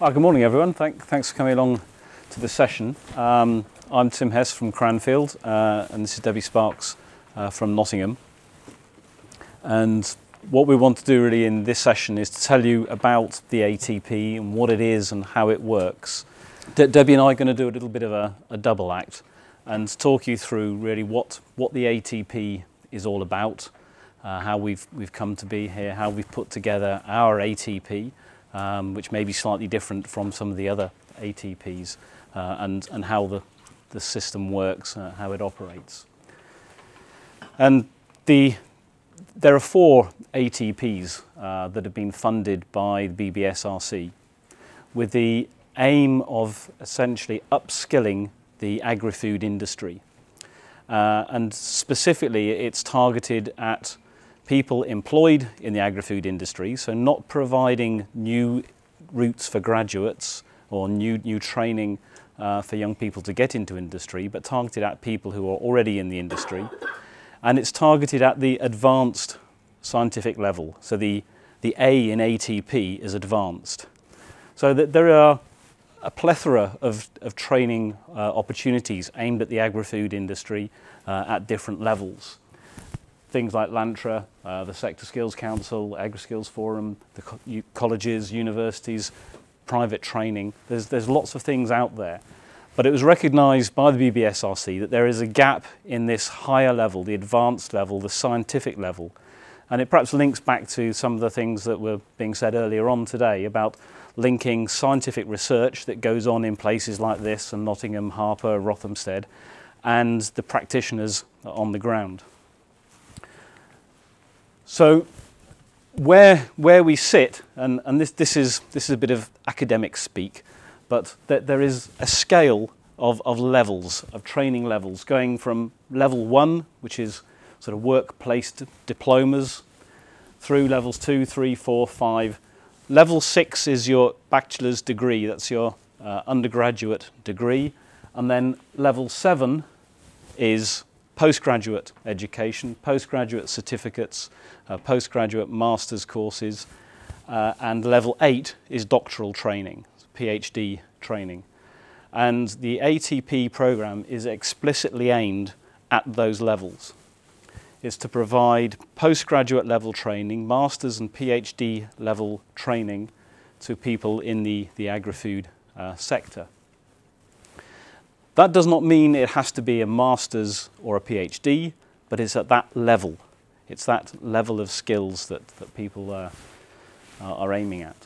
Good morning everyone, thanks for coming along to this session. I'm Tim Hess from Cranfield and this is Debbie Sparkes from Nottingham. And what we want to do really in this session is to tell you about the ATP and what it is and how it works. Debbie and I are going to do a little bit of a double act and talk you through really what the ATP is all about, how we've come to be here, how we've put together our ATP, which may be slightly different from some of the other ATPs, and how the system works, how it operates. And there are 4 ATPs that have been funded by the BBSRC with the aim of essentially upskilling the agri-food industry. And specifically it's targeted at people employed in the agri-food industry, so not providing new routes for graduates or new training for young people to get into industry, but targeted at people who are already in the industry. And it's targeted at the advanced scientific level, so the A in ATP is advanced. So that there are a plethora of training opportunities aimed at the agri-food industry at different levels. Things like LANTRA, the Sector Skills Council, AgriSkills Forum, the colleges, universities, private training. There's lots of things out there. But it was recognised by the BBSRC that there is a gap in this higher level, the advanced level, the scientific level. And it perhaps links back to some of the things that were being said earlier on today about linking scientific research that goes on in places like this, and Nottingham, Harper, Rothamsted, and the practitioners on the ground. So where we sit, and this is a bit of academic speak, but there is a scale of levels, of training levels, going from level 1, which is sort of workplace diplomas, through levels 2, 3, 4, 5. Level 6 is your bachelor's degree, that's your undergraduate degree, and then level 7 is postgraduate education, postgraduate certificates, postgraduate master's courses, and level 8 is doctoral training, PhD training. And the ATP program is explicitly aimed at those levels. It's to provide postgraduate level training, master's and PhD level training to people in the agri-food sector. That does not mean it has to be a master's or a PhD, but it's at that level. It's that level of skills that people are aiming at.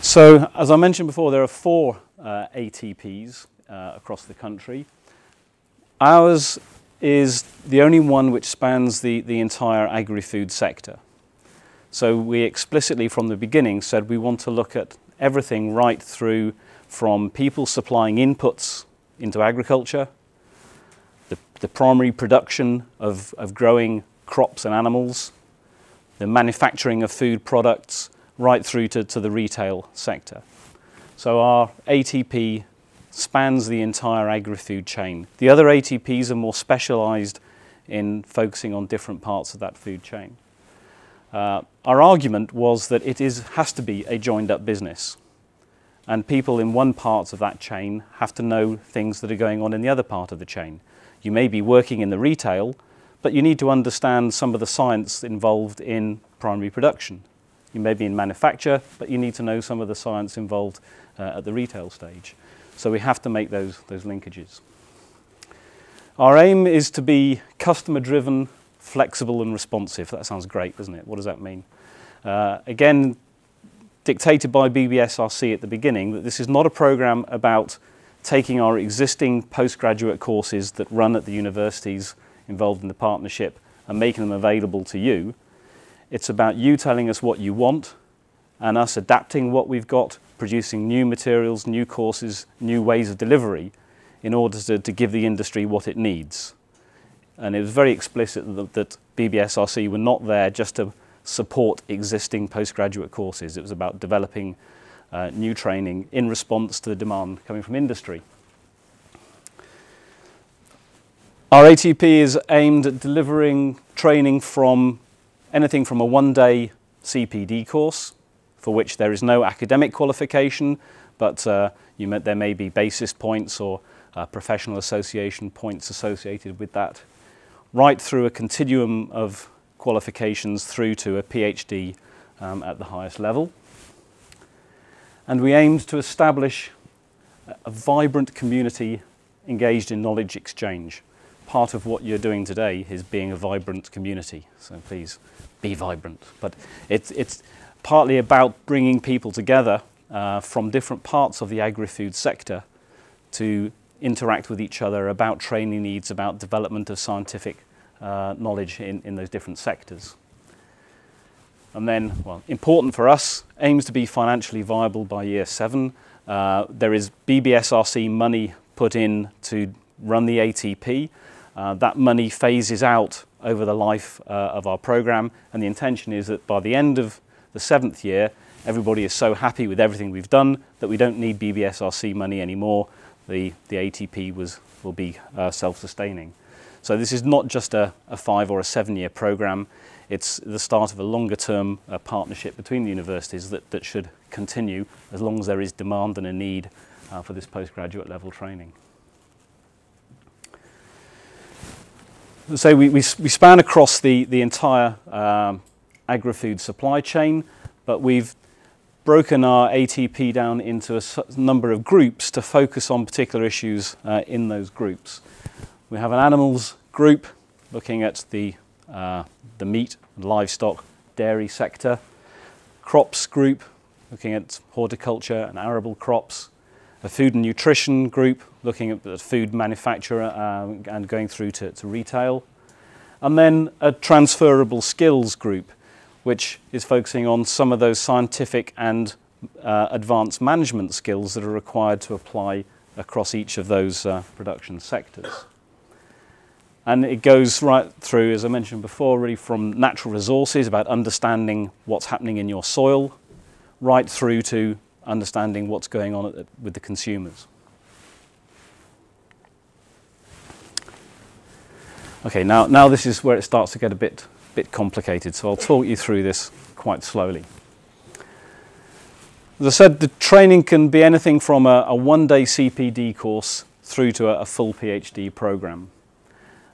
So, as I mentioned before, there are 4 ATPs across the country. Ours is the only one which spans the entire agri-food sector. So we explicitly from the beginning said we want to look at everything right through from people supplying inputs into agriculture, the primary production of growing crops and animals, the manufacturing of food products, right through to the retail sector. So our ATP spans the entire agri-food chain. The other ATPs are more specialised in focusing on different parts of that food chain. Our argument was that it has to be a joined-up business, and people in one part of that chain have to know things that are going on in the other part of the chain. You may be working in the retail, but you need to understand some of the science involved in primary production. You may be in manufacture, but you need to know some of the science involved at the retail stage. So we have to make those linkages. Our aim is to be customer-driven, flexible and responsive. That sounds great, doesn't it? What does that mean? Again, dictated by BBSRC at the beginning, that this is not a program about taking our existing postgraduate courses that run at the universities involved in the partnership and making them available to you. It's about you telling us what you want and us adapting what we've got, producing new materials, new courses, new ways of delivery in order to give the industry what it needs. And it was very explicit that BBSRC were not there just to support existing postgraduate courses. It was about developing new training in response to the demand coming from industry. Our ATP is aimed at delivering training from anything from a one-day CPD course, for which there is no academic qualification, but there may be basis points or professional association points associated with that, right through a continuum of qualifications through to a PhD at the highest level. And we aimed to establish a vibrant community engaged in knowledge exchange. Part of what you're doing today is being a vibrant community, so please be vibrant. But it's partly about bringing people together from different parts of the agri-food sector to interact with each other about training needs, about development of scientific knowledge in those different sectors. And then, well, important for us, aims to be financially viable by year 7. There is BBSRC money put in to run the ATP. That money phases out over the life of our program, and the intention is that by the end of the 7th year, everybody is so happy with everything we've done that we don't need BBSRC money anymore. The ATP will be self-sustaining. So this is not just a 5 or a 7-year program. It's the start of a longer-term partnership between the universities that should continue as long as there is demand and a need for this postgraduate level training. So we span across the entire agri-food supply chain, but we've broken our ATP down into a number of groups to focus on particular issues in those groups. We have an animals group looking at the meat, livestock, dairy sector. Crops group looking at horticulture and arable crops. A food and nutrition group looking at the food manufacturer and going through to retail. And then a transferable skills group, which is focusing on some of those scientific and advanced management skills that are required to apply across each of those production sectors. And it goes right through, as I mentioned before, really from natural resources, about understanding what's happening in your soil, right through to understanding what's going on with the consumers. Okay, now this is where it starts to get a bit complicated, so I'll talk you through this quite slowly. As I said, the training can be anything from a one-day CPD course through to a full PhD program.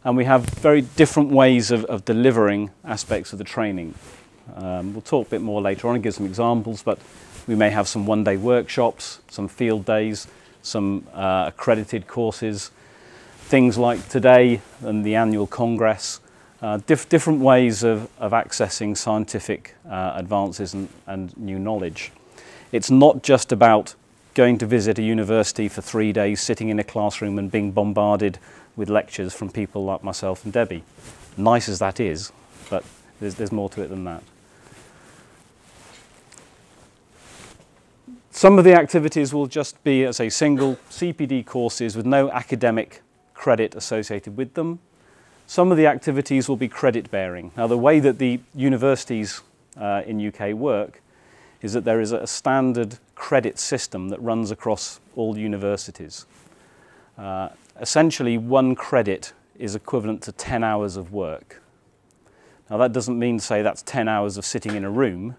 And we have very different ways of delivering aspects of the training. We'll talk a bit more later on and give some examples, but we may have some one-day workshops, some field days, some accredited courses, things like today and the annual congress, different ways of accessing scientific advances and new knowledge. It's not just about going to visit a university for 3 days, sitting in a classroom and being bombarded with lectures from people like myself and Debbie. Nice as that is, but there's more to it than that. Some of the activities will just be, as a single CPD courses with no academic credit associated with them. Some of the activities will be credit bearing. Now, the way that the universities in UK work is that there is a standard credit system that runs across all universities. Essentially, 1 credit is equivalent to 10 hours of work. Now, that doesn't mean to say that's 10 hours of sitting in a room,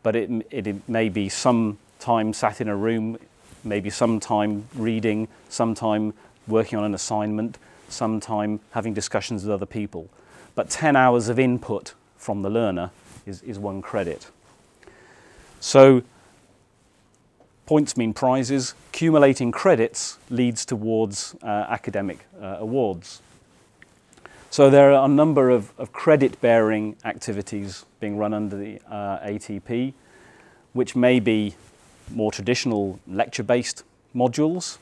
but it may be some time sat in a room, maybe some time reading, some time working on an assignment, some time having discussions with other people. But 10 hours of input from the learner is 1 credit. So, points mean prizes. Accumulating credits leads towards academic awards. So there are a number of credit-bearing activities being run under the ATP, which may be more traditional lecture-based modules.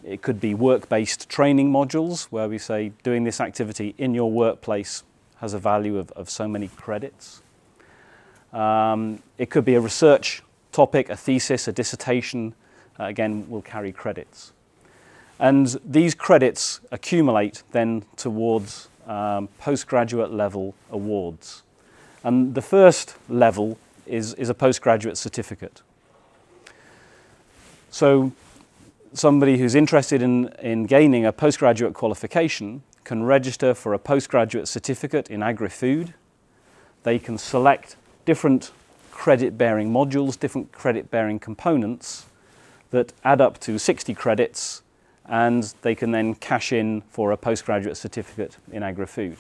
It could be work-based training modules, where we say doing this activity in your workplace has a value of so many credits. It could be a research topic, a thesis, a dissertation, again, will carry credits. And these credits accumulate then towards postgraduate level awards. And the first level is a postgraduate certificate. So somebody who's interested in gaining a postgraduate qualification can register for a postgraduate certificate in agri-food. They can select different credit-bearing modules, different credit-bearing components that add up to 60 credits, and they can then cash in for a postgraduate certificate in AgriFood.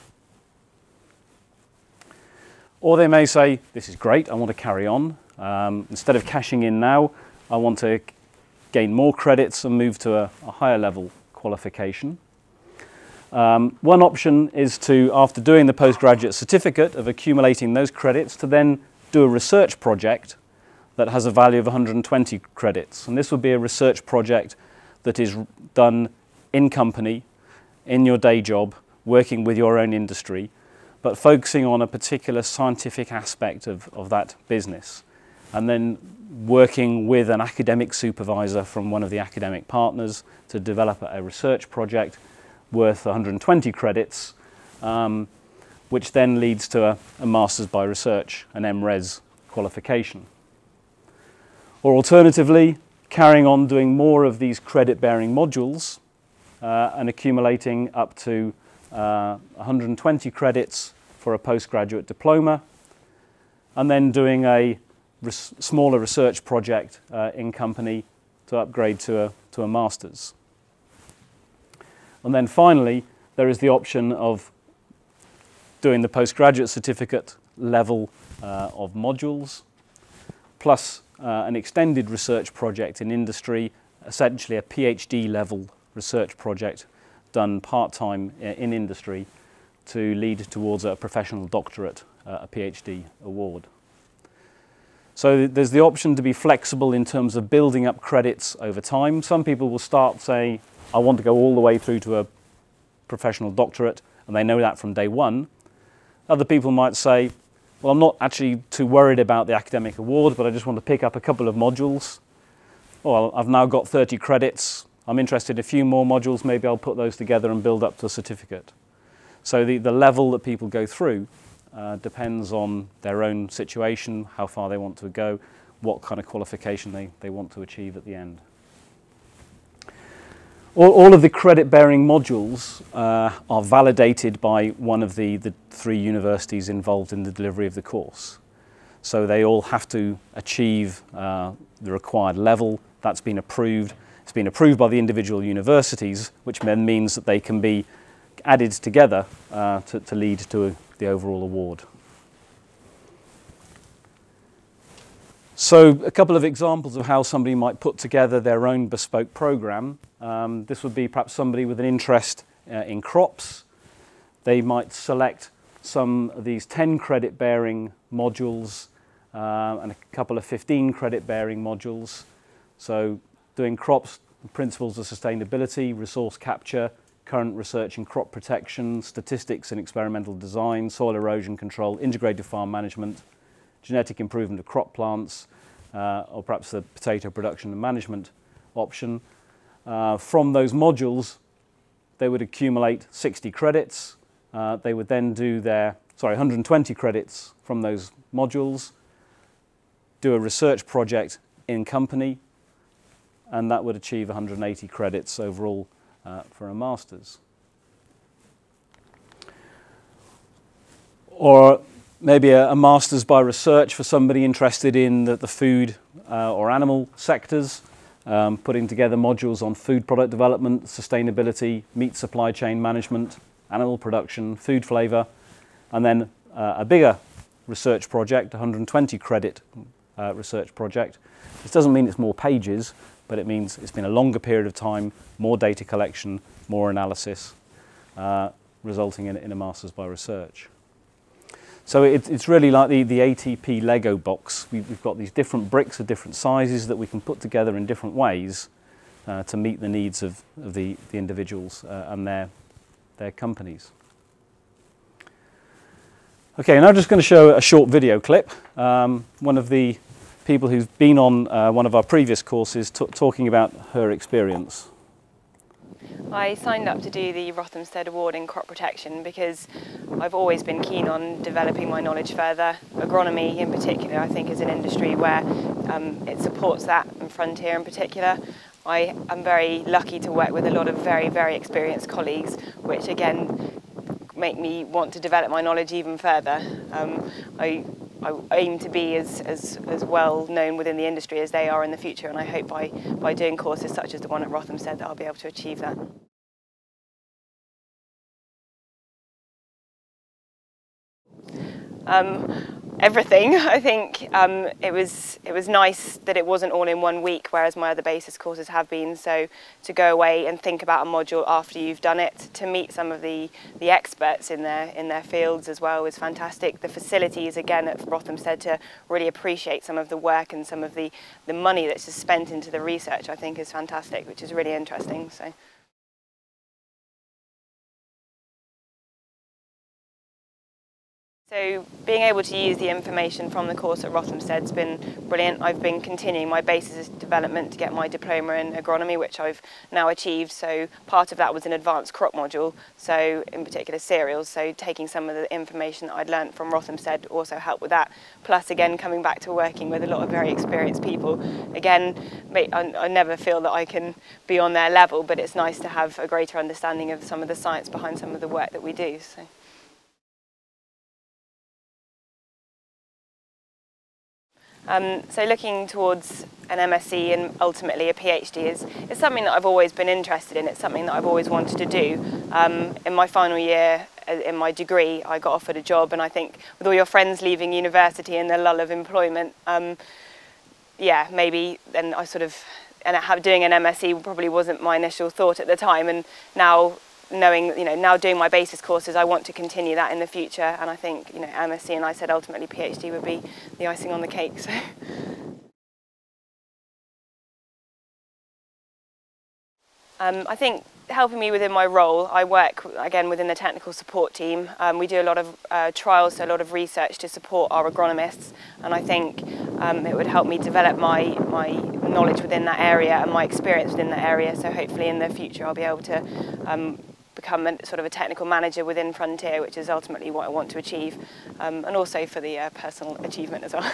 Or they may say, this is great, I want to carry on. Instead of cashing in now, I want to gain more credits and move to a higher level qualification. One option is to, after doing the postgraduate certificate of accumulating those credits, to then do a research project that has a value of 120 credits. And this would be a research project that is done in company, in your day job, working with your own industry, but focusing on a particular scientific aspect of that business. And then working with an academic supervisor from one of the academic partners to develop a research project worth 120 credits, which then leads to a Masters by Research, an MRes qualification. Or alternatively, carrying on doing more of these credit-bearing modules and accumulating up to 120 credits for a postgraduate diploma, and then doing a smaller research project in company to upgrade to a master's. And then finally, there is the option of doing the postgraduate certificate level of modules, plus an extended research project in industry, essentially a PhD level research project done part-time in industry to lead towards a professional doctorate, a PhD award. So there's the option to be flexible in terms of building up credits over time. Some people will start saying, I want to go all the way through to a professional doctorate, and they know that from day one. Other people might say, well, I'm not actually too worried about the academic award, but I just want to pick up a couple of modules. Well, I've now got 30 credits. I'm interested in a few more modules. Maybe I'll put those together and build up to a certificate. So the level that people go through depends on their own situation, how far they want to go, what kind of qualification they want to achieve at the end. All of the credit-bearing modules are validated by one of the 3 universities involved in the delivery of the course. So they all have to achieve the required level. That's been approved. It's been approved by the individual universities, which then means that they can be added together to lead to the overall award. So a couple of examples of how somebody might put together their own bespoke program. This would be perhaps somebody with an interest in crops. They might select some of these 10 credit bearing modules and a couple of 15 credit bearing modules. So doing crops, principles of sustainability, resource capture, current research in crop protection, statistics and experimental design, soil erosion control, integrated farm management, genetic improvement of crop plants, or perhaps the potato production and management option. From those modules, they would accumulate 60 credits. They would then do 120 credits from those modules, do a research project in company, and that would achieve 180 credits overall for a master's. Or maybe a master's by research for somebody interested in the food or animal sectors, putting together modules on food product development, sustainability, meat supply chain management, animal production, food flavour, and then a bigger research project, 120 credit research project. This doesn't mean it's more pages, but it means it's been a longer period of time, more data collection, more analysis, resulting in a master's by research. So it's really like the ATP Lego box. We've got these different bricks of different sizes that we can put together in different ways to meet the needs of the individuals and their companies. Okay, now I'm just going to show a short video clip. One of the people who's been on one of our previous courses talking about her experience. I signed up to do the Rothamsted Award in crop protection because I've always been keen on developing my knowledge further. Agronomy in particular, I think, is an industry where it supports that, and frontier in particular. I am very lucky to work with a lot of very, very experienced colleagues, which again make me want to develop my knowledge even further. aim to be as well known within the industry as they are in the future, and I hope by doing courses such as the one at Rothamsted that I'll be able to achieve that. Everything. I think it was nice that it wasn't all in 1 week, whereas my other basis courses have been. So to go away and think about a module after you've done it, to meet some of the experts in their fields as well was fantastic. The facilities again at Rothamsted, to really appreciate some of the work and some of the money that's just spent into the research, I think is fantastic, which is really interesting. So being able to use the information from the course at Rothamsted's been brilliant. I've been continuing my basis development to get my diploma in agronomy, which I've now achieved. So part of that was an advanced crop module, so in particular cereals. So taking some of the information that I'd learnt from Rothamsted also helped with that. Plus again, coming back to working with a lot of very experienced people. Again, I never feel that I can be on their level, but it's nice to have a greater understanding of some of the science behind some of the work that we do. So looking towards an MSc and ultimately a PhD is something that I've always been interested in. It's something that I've always wanted to do. In my final year in my degree, I got offered a job, and I think with all your friends leaving university and the lull of employment, yeah, maybe then I sort of, and doing an MSc probably wasn't my initial thought at the time, and now knowing, now doing my basis courses, I want to continue that in the future, and I think, MSc, and I said ultimately PhD would be the icing on the cake. So. I think helping me within my role, I work again within the technical support team. We do a lot of trials, so a lot of research to support our agronomists, and I think it would help me develop my knowledge within that area and my experience within that area, so hopefully in the future I'll be able to become sort of a technical manager within Frontier, which is ultimately what I want to achieve, and also for the personal achievement as well.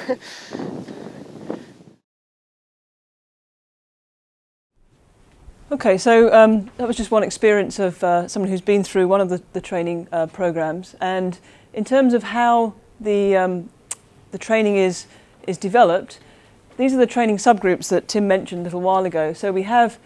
Okay, so that was just one experience of someone who's been through one of the training programs, and in terms of how the training is developed, these are the training subgroups that Tim mentioned a little while ago. So we have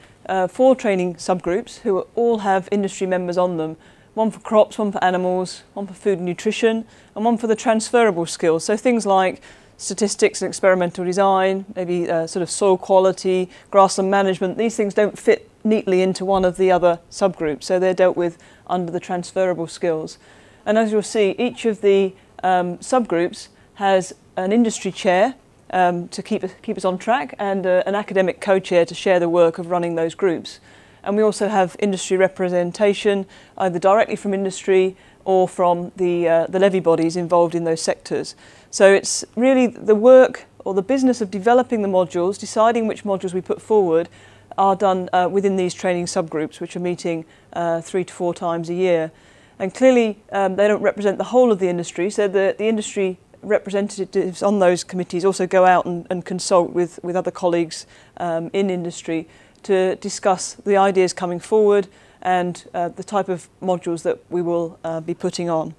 4 training subgroups who all have industry members on them. One for crops, one for animals, one for food and nutrition, and one for the transferable skills. So things like statistics and experimental design, maybe sort of soil quality, grassland management. These things don't fit neatly into one of the other subgroups, so they're dealt with under the transferable skills. And as you'll see, each of the subgroups has an industry chair to keep us on track, and an academic co-chair to share the work of running those groups. And we also have industry representation, either directly from industry or from the levy bodies involved in those sectors. So it's really the work or the business of developing the modules, deciding which modules we put forward, are done within these training subgroups, which are meeting 3 to 4 times a year. And clearly they don't represent the whole of the industry, so the industry representatives on those committees also go out and consult with other colleagues in industry to discuss the ideas coming forward and the type of modules that we will be putting on.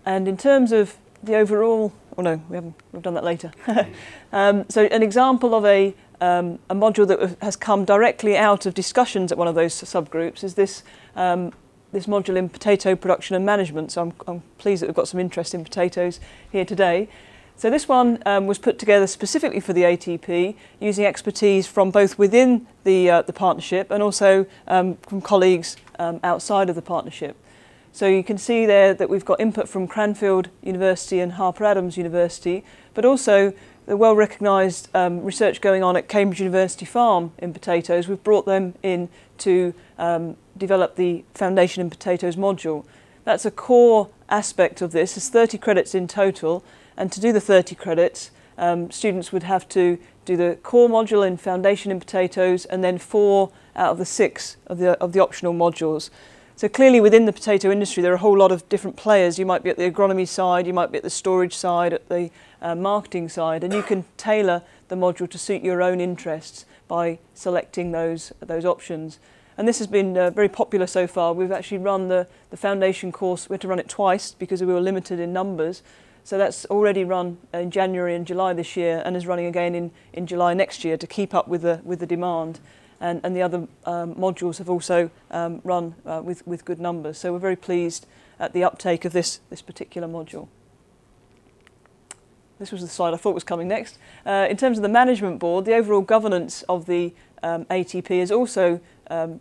And in terms of the overall, oh no, we've done that later. So an example of a module that has come directly out of discussions at one of those subgroups is this this module in potato production and management. So I'm pleased that we've got some interest in potatoes here today. So this one was put together specifically for the ATP, using expertise from both within the partnership and also from colleagues outside of the partnership. So you can see there that we've got input from Cranfield University and Harper Adams University, but also the well-recognised research going on at Cambridge University Farm in potatoes. We've brought them in to develop the Foundation in Potatoes module. That's a core aspect of this. There's 30 credits in total, and to do the 30 credits, students would have to do the core module in Foundation in Potatoes and then 4 out of the 6 of the optional modules. So clearly within the potato industry there are a whole lot of different players. You might be at the agronomy side, you might be at the storage side, at the marketing side, and you can tailor the module to suit your own interests by selecting those options. And this has been very popular so far. We've actually run the foundation course. We had to run it twice because we were limited in numbers. So that's already run in January and July this year, and is running again in July next year to keep up with the demand. And the other modules have also run with good numbers. So we're very pleased at the uptake of this particular module. This was the slide I thought was coming next. In terms of the management board, the overall governance of the ATP is also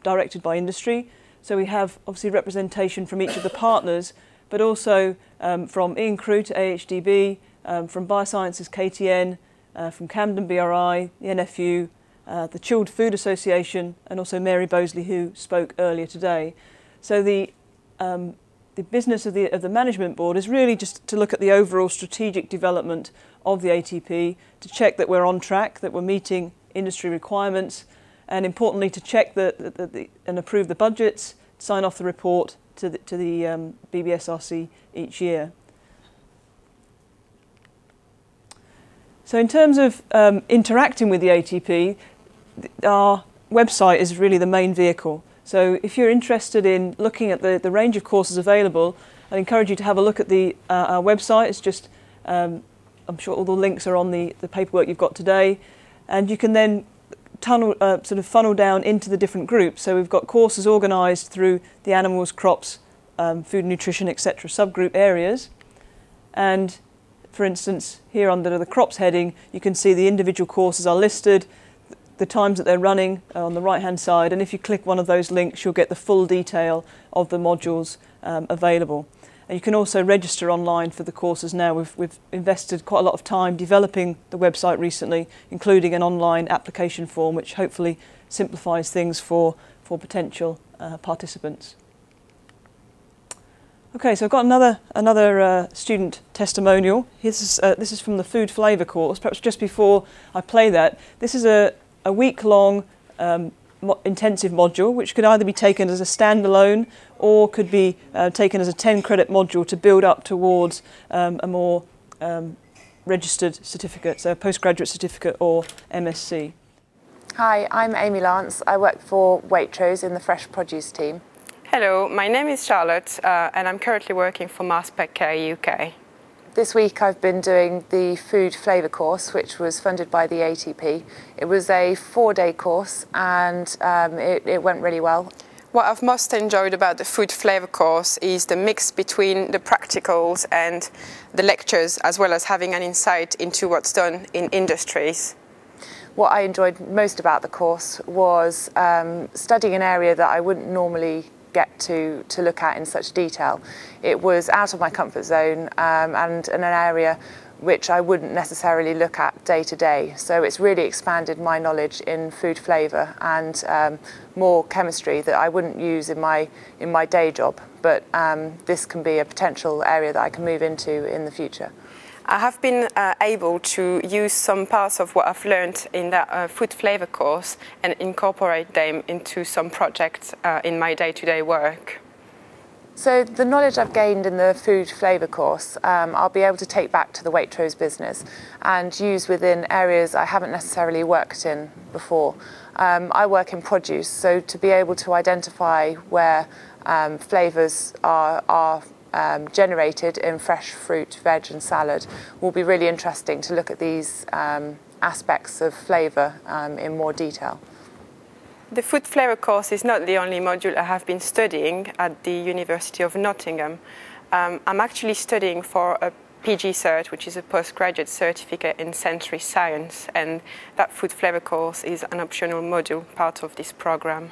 directed by industry. So we have obviously representation from each of the partners, but also from INCRU to AHDB, from Biosciences KTN, from Camden BRI, the NFU, the Chilled Food Association, and also Mary Bosley, who spoke earlier today. So the business of the management board is really just to look at the overall strategic development of the ATP, to check that we're on track, that we're meeting industry requirements, and importantly to check and approve the budgets, sign off the report to the BBSRC each year. So in terms of interacting with the ATP, our website is really the main vehicle. So if you're interested in looking at the range of courses available, I'd encourage you to have a look at our website. It's just, I'm sure all the links are on the paperwork you've got today, and you can then sort of funnel down into the different groups. So we've got courses organised through the animals, crops, food, nutrition, etc. subgroup areas. And for instance, here under the crops heading, you can see the individual courses are listed, the times that they're running on the right hand side, and if you click one of those links you'll get the full detail of the modules available. And you can also register online for the courses now. We've invested quite a lot of time developing the website recently, including an online application form which hopefully simplifies things for potential participants. Okay, so I've got another student testimonial. This is from the food flavour course. Perhaps just before I play that, this is a week-long intensive module which could either be taken as a standalone or could be taken as a 10-credit module to build up towards a more registered certificate, so a postgraduate certificate or MSc. Hi, I'm Amy Lance. I work for Waitrose in the fresh produce team. Hello, my name is Charlotte and I'm currently working for Mars Pet Care UK. This week I've been doing the food flavour course, which was funded by the ATP. It was a 4-day course and it went really well. What I've most enjoyed about the food flavour course is the mix between the practicals and the lectures, as well as having an insight into what's done in industries. What I enjoyed most about the course was studying an area that I wouldn't normally get to look at in such detail. It was out of my comfort zone and in an area which I wouldn't necessarily look at day to day. So it's really expanded my knowledge in food flavour and more chemistry that I wouldn't use in my day job. But this can be a potential area that I can move into in the future. I have been able to use some parts of what I've learned in that food flavour course and incorporate them into some projects in my day-to-day work. So the knowledge I've gained in the food flavour course, I'll be able to take back to the Waitrose business and use within areas I haven't necessarily worked in before. I work in produce, so to be able to identify where flavours are generated in fresh fruit, veg and salad will be really interesting to look at these aspects of flavour in more detail. The food flavour course is not the only module I have been studying at the University of Nottingham. I'm actually studying for a PG Cert, which is a postgraduate certificate in sensory science, and that food flavour course is an optional module part of this programme.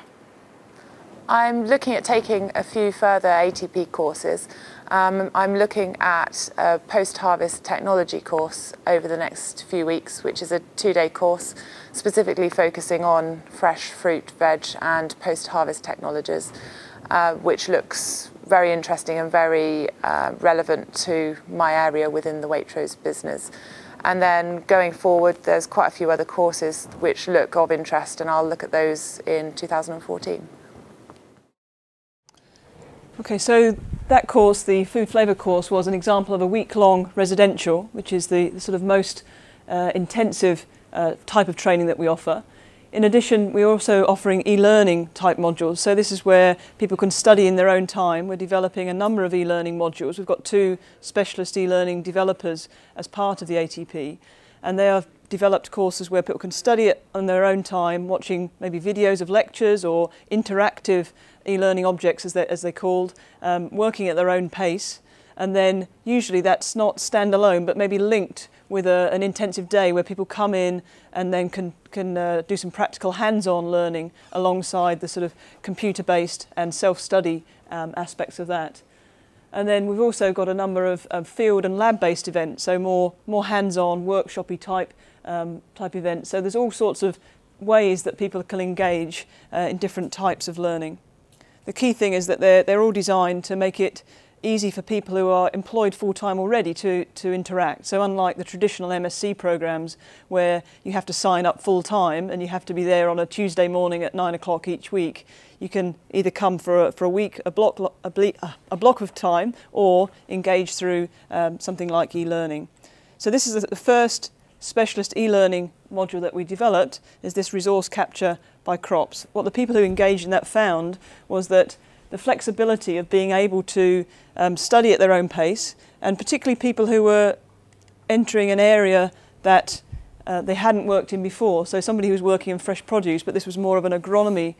I'm looking at taking a few further ATP courses. I'm looking at a post-harvest technology course over the next few weeks, which is a 2-day course specifically focusing on fresh fruit, veg and post-harvest technologies, which looks very interesting and very relevant to my area within the Waitrose business. And then going forward, there's quite a few other courses which look of interest, and I'll look at those in 2014. Okay, so that course, the food flavour course, was an example of a week-long residential, which is the sort of most intensive type of training that we offer. In addition, we're also offering e-learning type modules. So this is where people can study in their own time. We're developing a number of e-learning modules. We've got 2 specialist e-learning developers as part of the ATP. And they have developed courses where people can study it on their own time, watching maybe videos of lectures or interactive e-learning objects, as they're called, working at their own pace. And then usually that's not standalone, but maybe linked with an intensive day where people come in and then can do some practical hands-on learning alongside the sort of computer-based and self-study aspects of that. And then we've also got a number of field and lab-based events, so more hands-on, workshop-y type events. So there's all sorts of ways that people can engage in different types of learning. The key thing is that they're all designed to make it easy for people who are employed full-time already to interact. So unlike the traditional MSc programs where you have to sign up full-time and you have to be there on a Tuesday morning at 9 o'clock each week, you can either come for a week, a block of time, or engage through something like e-learning. So this is the first specialist e-learning module that we developed, is this resource capture by crops. What the people who engaged in that found was that the flexibility of being able to study at their own pace, and particularly people who were entering an area that they hadn't worked in before. So somebody who was working in fresh produce, but this was more of an agronomy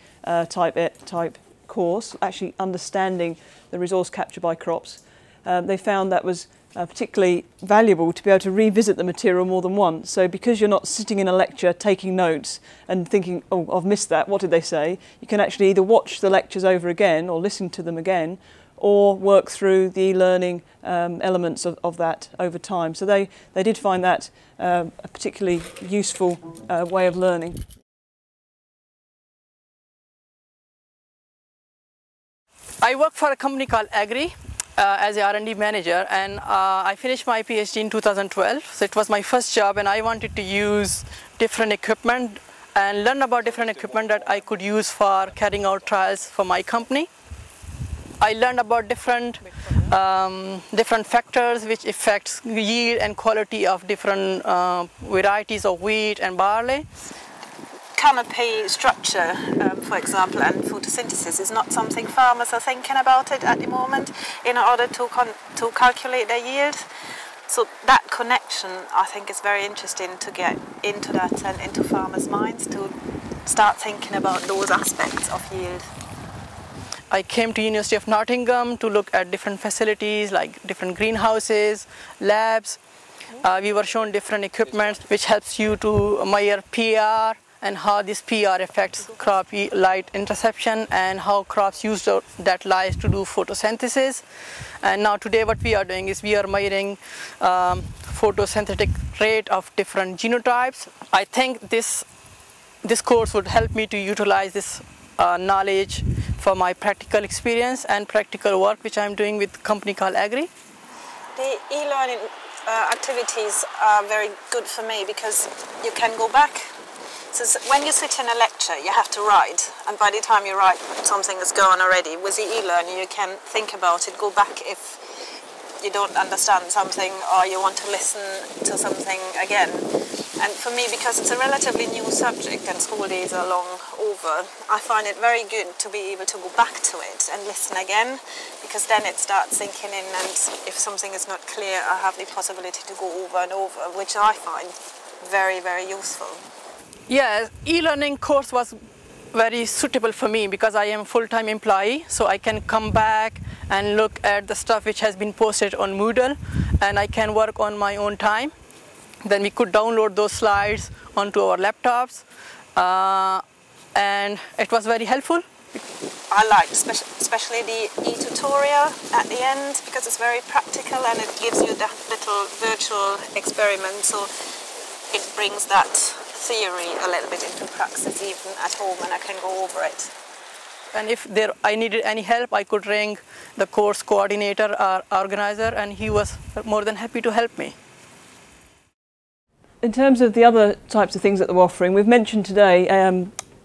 type course, actually understanding the resource capture by crops. They found that was particularly valuable to be able to revisit the material more than once. So because you're not sitting in a lecture taking notes and thinking, oh, I've missed that, what did they say? You can actually either watch the lectures over again or listen to them again, or work through the e-learning elements of that over time. So they did find that a particularly useful way of learning. I work for a company called Agri as a R&D manager, and I finished my PhD in 2012. So it was my first job, and I wanted to use different equipment and learn about different equipment that I could use for carrying out trials for my company. I learned about different factors which affects yield and quality of different varieties of wheat and barley. Canopy structure, for example, and photosynthesis is not something farmers are thinking about it at the moment in order to calculate their yield. So that connection, I think, is very interesting to get into that and into farmers' minds to start thinking about those aspects of yield. I came to University of Nottingham to look at different facilities like different greenhouses, labs. We were shown different equipment which helps you to measure PR and how this PR affects crop light interception and how crops use that light to do photosynthesis. And now today what we are doing is we are measuring photosynthetic rate of different genotypes. I think this course would help me to utilize this knowledge for my practical experience and practical work which I am doing with a company called Agri. The e-learning activities are very good for me because you can go back. So when you sit in a lecture, you have to write, and by the time you write, something is gone already. With the e-learning, you can think about it, go back if you don't understand something or you want to listen to something again. And for me, because it's a relatively new subject and school days are long over, I find it very good to be able to go back to it and listen again, because then it starts sinking in, and if something is not clear, I have the possibility to go over and over, which I find very, very useful. Yes, e-learning course was very suitable for me because I am a full-time employee, so I can come back and look at the stuff which has been posted on Moodle, and I can work on my own time. Then we could download those slides onto our laptops, and it was very helpful. I liked especially the e-tutorial at the end because it's very practical and it gives you that little virtual experiment, so it brings that theory a little bit into praxis even at home, and I can go over it. And if I needed any help, I could ring the course coordinator or organizer, and he was more than happy to help me. In terms of the other types of things that we're offering, we've mentioned today,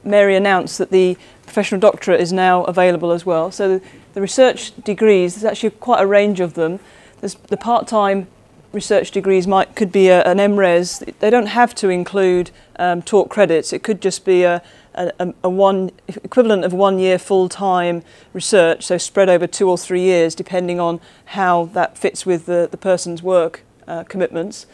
Mary announced that the professional doctorate is now available as well. So the research degrees, there's actually quite a range of them. There's the part-time research degrees could be an MRes. They don't have to include taught credits. It could just be a equivalent of 1 year full-time research, so spread over 2 or 3 years, depending on how that fits with the person's work commitments.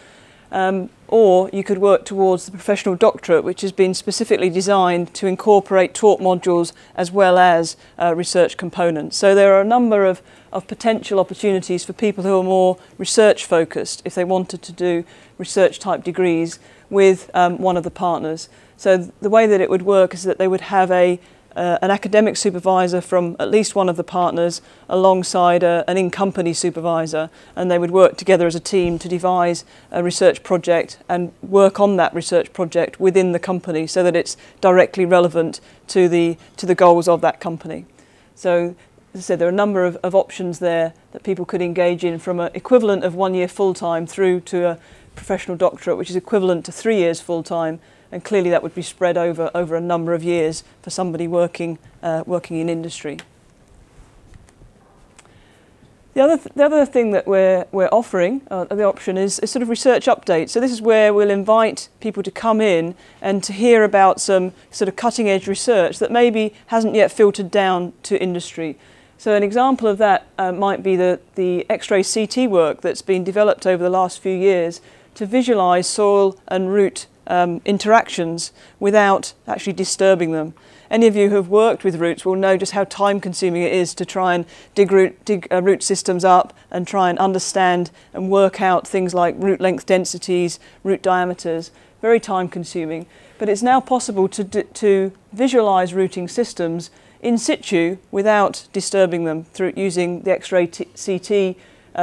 Or you could work towards the professional doctorate, which has been specifically designed to incorporate taught modules as well as research components. So there are a number of potential opportunities for people who are more research focused if they wanted to do research type degrees with one of the partners. So the way that it would work is that they would have an academic supervisor from at least one of the partners alongside an in-company supervisor, and they would work together as a team to devise a research project and work on that research project within the company so that it's directly relevant to the goals of that company. So as I said, there are a number of options there that people could engage in, from an equivalent of 1 year full-time through to a professional doctorate, which is equivalent to 3 years full-time, and clearly that would be spread over a number of years for somebody working in industry. The other thing that we're offering, the option, is a sort of research update. So this is where we'll invite people to come in and to hear about some sort of cutting-edge research that maybe hasn't yet filtered down to industry. So an example of that might be the X-ray CT work that's been developed over the last few years to visualise soil and root interactions without actually disturbing them. Any of you who have worked with roots will know just how time-consuming it is to try and dig root systems up and try and understand and work out things like root length densities, root diameters. Very time-consuming. But it's now possible to visualise rooting systems in situ without disturbing them through using the X-ray CT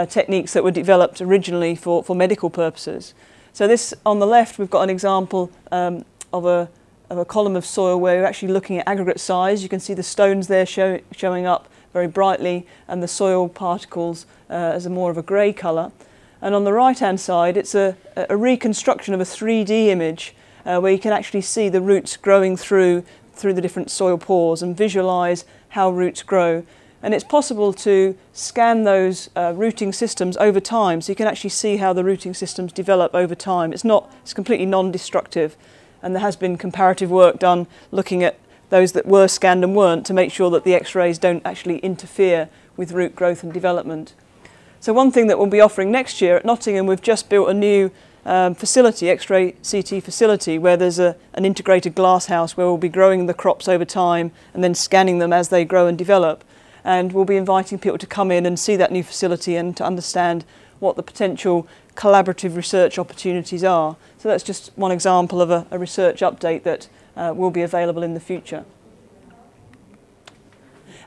techniques that were developed originally for medical purposes. So this, on the left, we've got an example of a column of soil where we're actually looking at aggregate size. You can see the stones there showing up very brightly, and the soil particles as more of a grey colour. And on the right-hand side, it's a reconstruction of a 3D image where you can actually see the roots growing through the different soil pores and visualise how roots grow. And it's possible to scan those rooting systems over time, so you can actually see how the rooting systems develop over time. It's completely non-destructive, and there has been comparative work done looking at those that were scanned and weren't to make sure that the X-rays don't actually interfere with root growth and development. So one thing that we'll be offering next year at Nottingham, we've just built a new facility, X-ray CT facility, where there's an integrated glass house where we'll be growing the crops over time and then scanning them as they grow and develop. And we'll be inviting people to come in and see that new facility and to understand what the potential collaborative research opportunities are. So that's just one example of a research update that will be available in the future.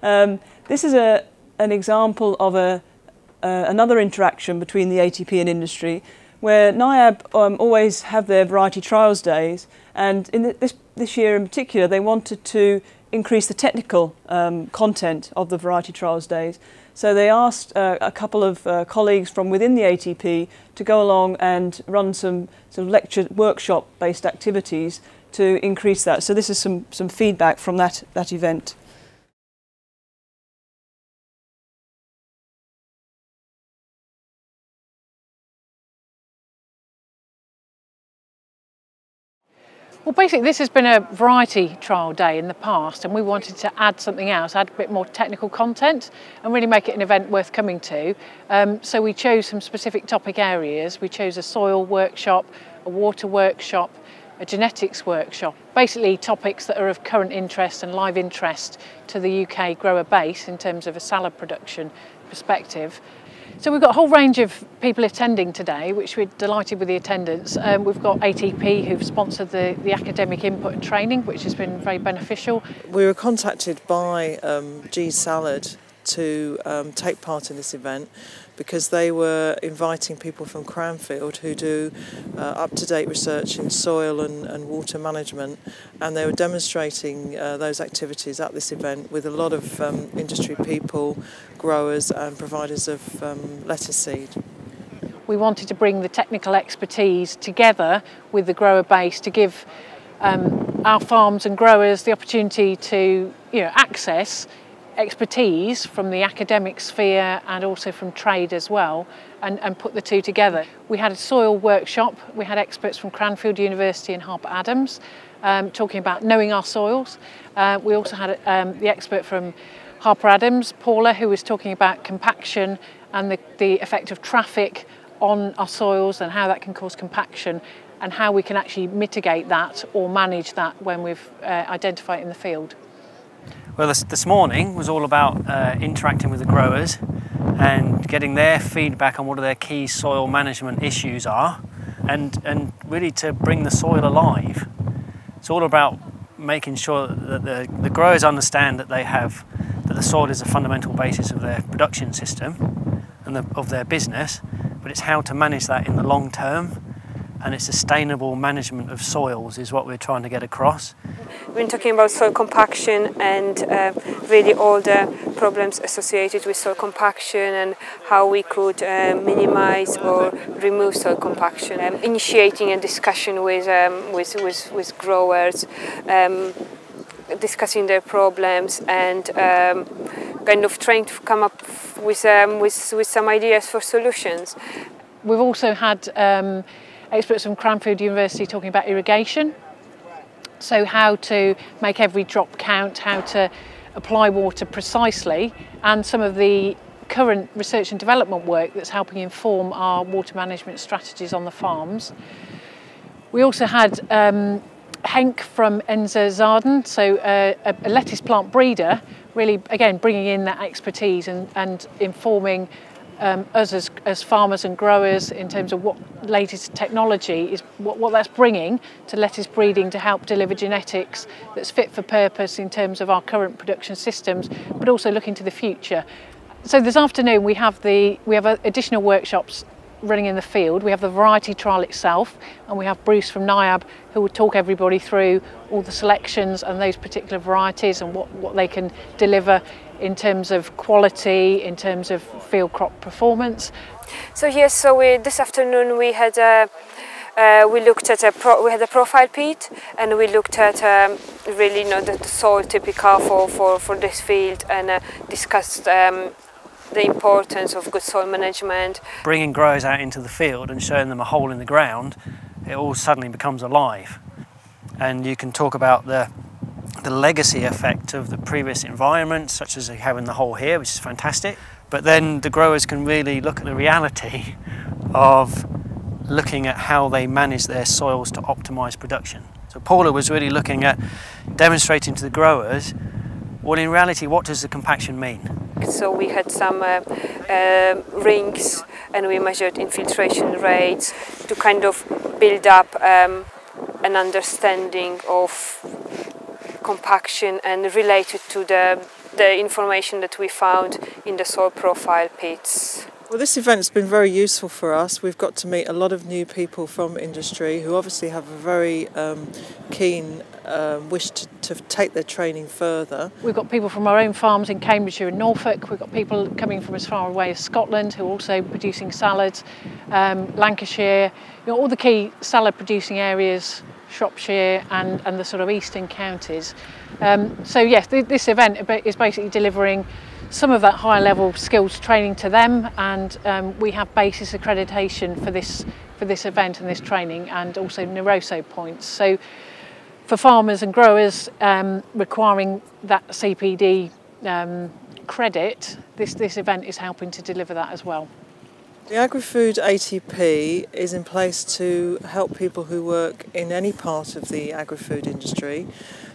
This is an example of another interaction between the ATP and industry, where NIAB always have their variety trials days, and in this year in particular they wanted to increase the technical content of the variety trials days. So they asked a couple of colleagues from within the ATP to go along and run some sort of lecture workshop based activities to increase that. So this is some feedback from that event. Well, basically this has been a variety trial day in the past, and we wanted to add something else, add a bit more technical content and really make it an event worth coming to. So we chose some specific topic areas. We chose a soil workshop, a water workshop, a genetics workshop, basically topics that are of current interest and live interest to the UK grower base in terms of a salad production perspective. So we've got a whole range of people attending today, which we're delighted with the attendance. We've got ATP who've sponsored the academic input and training, which has been very beneficial. We were contacted by G's Salad to take part in this event because they were inviting people from Cranfield who do up-to-date research in soil and water management, and they were demonstrating those activities at this event with a lot of industry people, growers and providers of lettuce seed. We wanted to bring the technical expertise together with the grower base to give our farms and growers the opportunity to access expertise from the academic sphere and also from trade as well, and put the two together. We had a soil workshop. We had experts from Cranfield University and Harper Adams talking about knowing our soils. We also had the expert from Harper Adams, Paula, who was talking about compaction and the effect of traffic on our soils and how that can cause compaction and how we can actually mitigate that or manage that when we've identified it in the field. Well, this morning was all about interacting with the growers and getting their feedback on what their key soil management issues are, and really to bring the soil alive. It's all about making sure that the growers understand that that the soil is a fundamental basis of their production system and of their business, but it's how to manage that in the long term, and it's sustainable management of soils is what we're trying to get across. We've been talking about soil compaction and really all the problems associated with soil compaction and how we could minimize or remove soil compaction. Initiating a discussion with growers, discussing their problems and kind of trying to come up with some ideas for solutions. We've also had experts from Cranfield University talking about irrigation. So how to make every drop count, how to apply water precisely, and some of the current research and development work that's helping inform our water management strategies on the farms. We also had Henk from Enza Zarden, so a lettuce plant breeder, really again bringing in that expertise and informing us as farmers and growers in terms of what latest technology is, what that's bringing to lettuce breeding to help deliver genetics that's fit for purpose in terms of our current production systems, but also looking to the future. So this afternoon we have additional workshops running in the field. We have the variety trial itself, and we have Bruce from NIAB who will talk everybody through all the selections and those particular varieties and what they can deliver in terms of quality, in terms of field crop performance. So yes, this afternoon we had we looked at we had a profile pit, and we looked at really the soil typical for this field, and discussed the importance of good soil management. Bringing growers out into the field and showing them a hole in the ground, it all suddenly becomes alive. And you can talk about the legacy effect of the previous environment, such as having the hole here, which is fantastic. But then the growers can really look at the reality of looking at how they manage their soils to optimise production. So Paula was really looking at demonstrating to the growers, well, in reality, what does the compaction mean? So we had some rings, and we measured infiltration rates to kind of build up an understanding of compaction and relate it to the information that we found in the soil profile pits. Well, this event's been very useful for us. We've got to meet a lot of new people from industry who obviously have a very keen wish to take their training further. We've got people from our own farms in Cambridgeshire and Norfolk. We've got people coming from as far away as Scotland who are also producing salads, Lancashire, all the key salad producing areas, Shropshire and the sort of eastern counties. So yes, this event is basically delivering some of that higher level skills training to them, and we have basis accreditation for this event and this training, and also Neuroso points. So for farmers and growers requiring that CPD credit, this event is helping to deliver that as well. The AgriFood ATP is in place to help people who work in any part of the agri-food industry,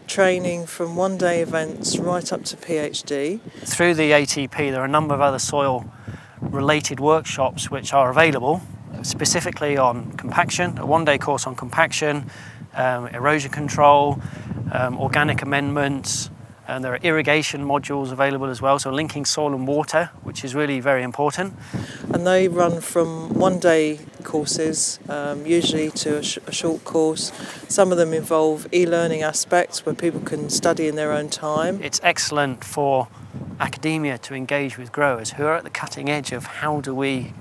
training from one-day events right up to PhD. Through the ATP there are a number of other soil-related workshops which are available, specifically on compaction, a one-day course on compaction, erosion control, organic amendments, and there are irrigation modules available as well, so linking soil and water, which is really very important. And they run from one-day courses, usually to a short course. Some of them involve e-learning aspects where people can study in their own time. It's excellent for academia to engage with growers who are at the cutting edge of how do we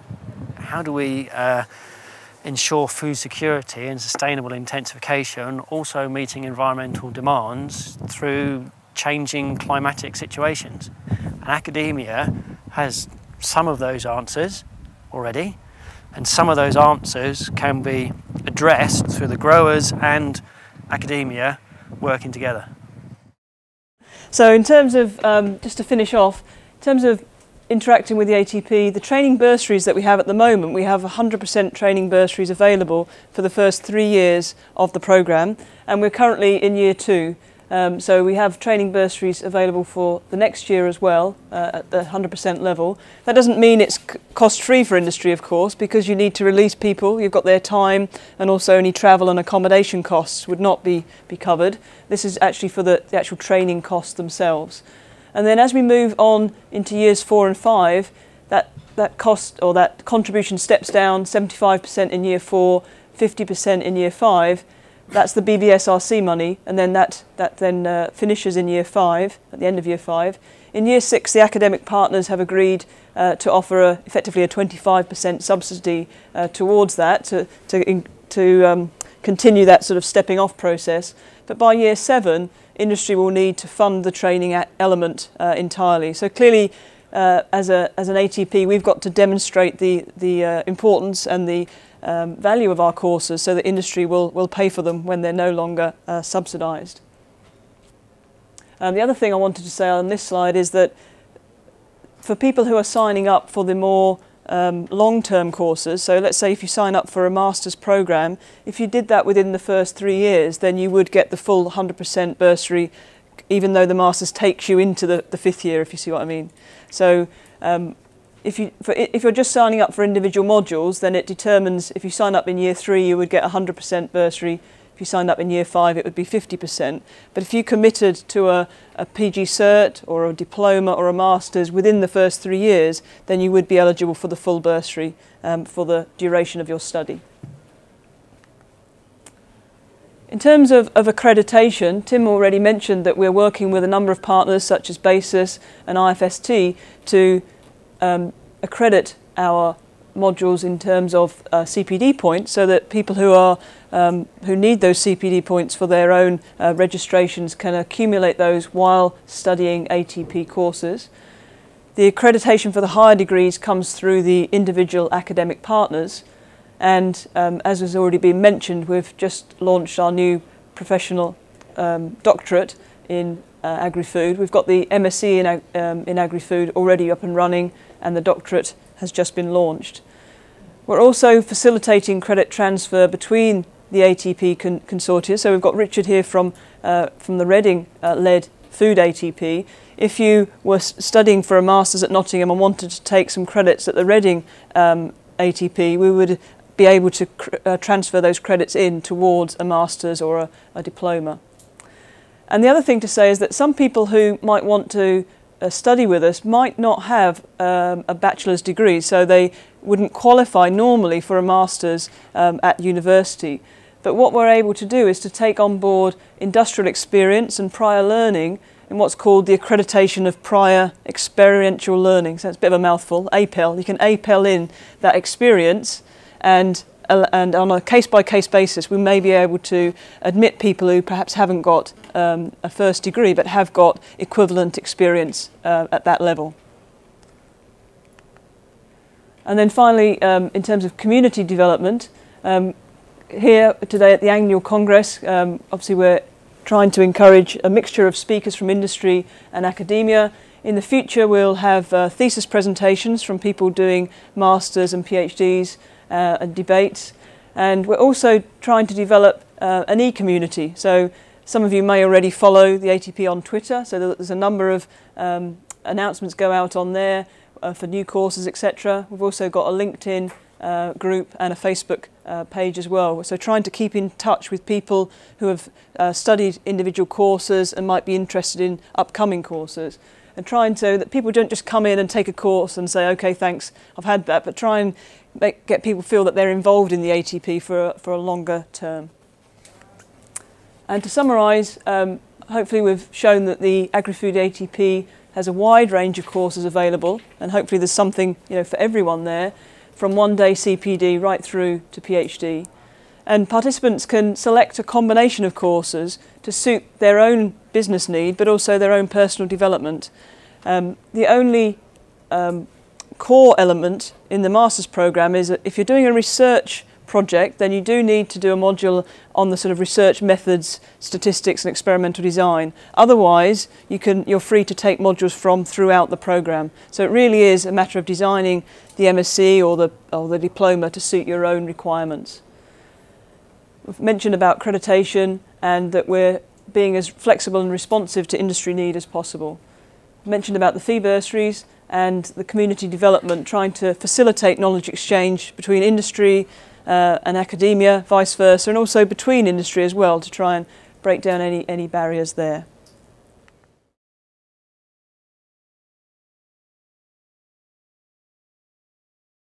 ensure food security and sustainable intensification, also meeting environmental demands through changing climatic situations. And academia has some of those answers already, and some of those answers can be addressed through the growers and academia working together. So in terms of, just to finish off, in terms of interacting with the ATP, the training bursaries that we have at the moment, we have 100% training bursaries available for the first 3 years of the programme, and we're currently in year 2. So we have training bursaries available for the next year as well, at the 100% level. That doesn't mean it's cost-free for industry, of course, because you need to release people, you've got their time, and also any travel and accommodation costs would not be covered. This is actually for the actual training costs themselves. And then as we move on into years 4 and 5, that cost or that contribution steps down 75% in year 4, 50% in year 5. That's the BBSRC money, and then that then finishes in year 5, at the end of year 5. In year 6, the academic partners have agreed to offer effectively a 25% subsidy towards that to continue that sort of stepping off process. But by year 7, industry will need to fund the training element entirely. So clearly, as an ATP, we've got to demonstrate the importance and the value of our courses so that industry will pay for them when they're no longer subsidised. The other thing I wanted to say on this slide is that for people who are signing up for the more long-term courses, so let's say if you sign up for a master's programme, if you did that within the first 3 years, then you would get the full 100% bursary, even though the master's takes you into the 5th year, if you see what I mean. So if you're just signing up for individual modules, then it determines if you sign up in year 3, you would get 100% bursary. If you signed up in year 5, it would be 50%. But if you committed to a PG cert or a diploma or a master's within the first 3 years, then you would be eligible for the full bursary for the duration of your study. In terms of accreditation, Tim already mentioned that we're working with a number of partners such as BASIS and IFST to accredit our modules in terms of CPD points, so that people who need those CPD points for their own registrations can accumulate those while studying ATP courses. The accreditation for the higher degrees comes through the individual academic partners, and as has already been mentioned, we've just launched our new professional doctorate in AgriFood. We've got the MSc in AgriFood already up and running, and the doctorate has just been launched. We're also facilitating credit transfer between the ATP consortia. So we've got Richard here from the Reading-led Food ATP. If you were studying for a master's at Nottingham and wanted to take some credits at the Reading ATP, we would be able to transfer those credits in towards a master's or a diploma. And the other thing to say is that some people who might want to study with us might not have a bachelor's degree, so they wouldn't qualify normally for a master's at university. But what we're able to do is to take on board industrial experience and prior learning in what's called the Accreditation of Prior Experiential Learning. So it's a bit of a mouthful, APEL. You can APEL in that experience, and on a case-by-case basis we may be able to admit people who perhaps haven't got a first degree but have got equivalent experience at that level. And then finally, in terms of community development, here today at the annual Congress, obviously we're trying to encourage a mixture of speakers from industry and academia. In the future we'll have thesis presentations from people doing masters and PhDs and debates. And we're also trying to develop an e-community. So some of you may already follow the ATP on Twitter, so there's a number of announcements go out on there for new courses, etc. We've also got a LinkedIn group and a Facebook page as well. So trying to keep in touch with people who have studied individual courses and might be interested in upcoming courses, and trying so that people don't just come in and take a course and say, okay, thanks, I've had that, but try and get people feel that they're involved in the ATP for a longer term. And to summarise, hopefully we've shown that the AgriFood ATP has a wide range of courses available, and hopefully there's something for everyone there, from one-day CPD right through to PhD. And participants can select a combination of courses to suit their own business need, but also their own personal development. The only core element in the master's programme is that if you're doing a research project, then you do need to do a module on the sort of research methods, statistics and experimental design. Otherwise, you're free to take modules from throughout the programme. So it really is a matter of designing the MSc or the diploma to suit your own requirements. We've mentioned about accreditation and that we're being as flexible and responsive to industry need as possible. I've mentioned about the fee bursaries and the community development, trying to facilitate knowledge exchange between industry and academia, vice versa, and also between industry as well, to try and break down any barriers there.